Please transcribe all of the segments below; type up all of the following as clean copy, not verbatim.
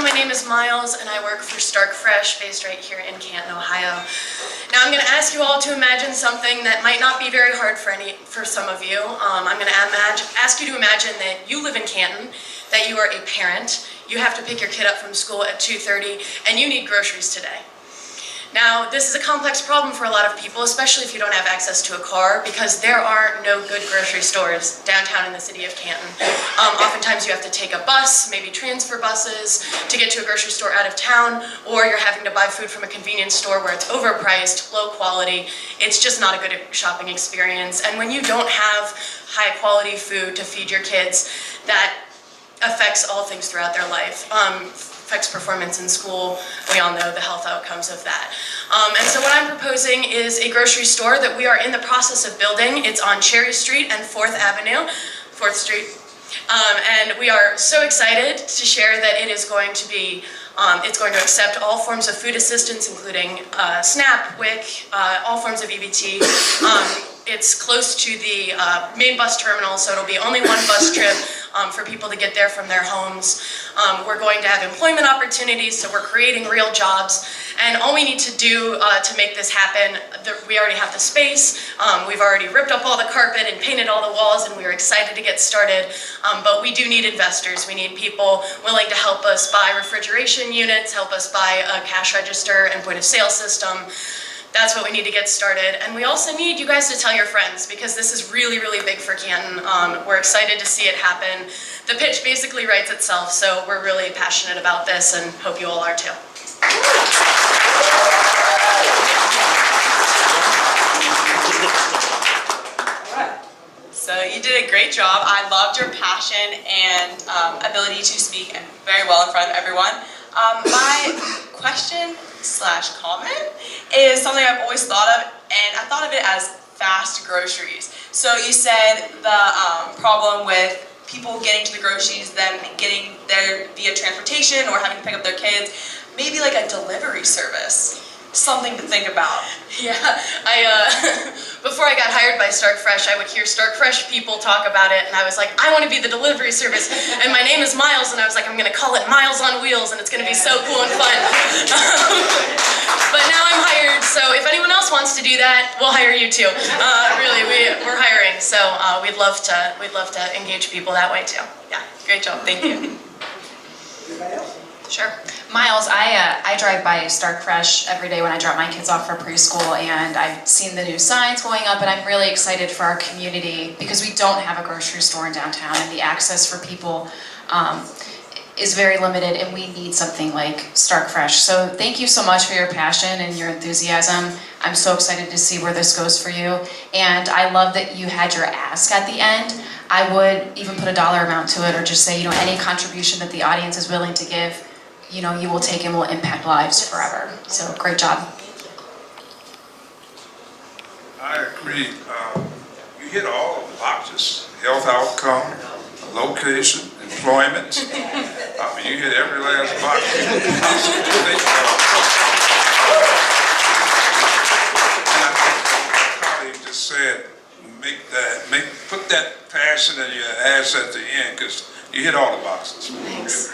my name is Miles and I work for Stark Fresh, based right here in Canton, Ohio. Now I'm going to ask you all to imagine something that might not be very hard for some of you. I'm going to ask you to imagine that you live in Canton, that you are a parent, you have to pick your kid up from school at 2:30, and you need groceries today. Now, this is a complex problem for a lot of people, especially if you don't have access to a car, because there are no good grocery stores downtown in the city of Canton. Oftentimes you have to take a bus, maybe transfer buses, to get to a grocery store out of town, or you're having to buy food from a convenience store where it's overpriced, low quality. It's just not a good shopping experience. And when you don't have high quality food to feed your kids, that affects all things throughout their life. Affects performance in school. We all know the health outcomes of that. And so what I'm proposing is a grocery store that we are in the process of building. It's on Cherry Street and 4th Avenue, 4th Street. And we are so excited to share that it is going to be, it's going to accept all forms of food assistance, including SNAP, WIC, all forms of EBT. It's close to the main bus terminal, so it'll be only one bus trip for people to get there from their homes. We're going to have employment opportunities, so we're creating real jobs. And all we need to do to make this happen, we already have the space, we've already ripped up all the carpet and painted all the walls, and we're excited to get started. But we do need investors. We need people willing to help us buy refrigeration units, help us buy a cash register and point of sale system. That's what we need to get started. And we also need you guys to tell your friends, because this is really, really big for Canton. We're excited to see it happen. The pitch basically writes itself, so we're really passionate about this and hope you all are too. So you did a great job. I loved your passion and ability to speak and very well in front of everyone. My question / comment is something I've always thought of, and I thought of it as fast groceries. So you said the problem with people getting to the groceries, them getting there via transportation or having to pick up their kids, maybe like a delivery service. Something to think about. Yeah, before I got hired by Stark Fresh, I would hear Stark Fresh people talk about it, and I was like, I want to be the delivery service, and my name is Miles, and I was like, I'm going to call it Miles on Wheels, and it's going to be so cool and fun. But now I'm hired, so if anyone else wants to do that, we'll hire you too. Really, we're hiring, so we'd love to engage people that way too. Yeah, great job, thank you. Sure. Miles, I drive by Stark Fresh every day when I drop my kids off for preschool, and I've seen the new signs going up, and I'm really excited for our community because we don't have a grocery store in downtown, and the access for people is very limited, and we need something like Stark Fresh. So thank you so much for your passion and your enthusiasm. I'm so excited to see where this goes for you, and I love that you had your ask at the end. I would even put a dollar amount to it, or just say, any contribution that the audience is willing to give, you will take and will impact lives forever. So great job. I agree. You hit all of the boxes: health outcome, location, employment. You hit every last box. And I think my colleague just said, put that passion in your ass at the end, because you hit all the boxes. Thanks.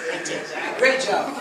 Great job.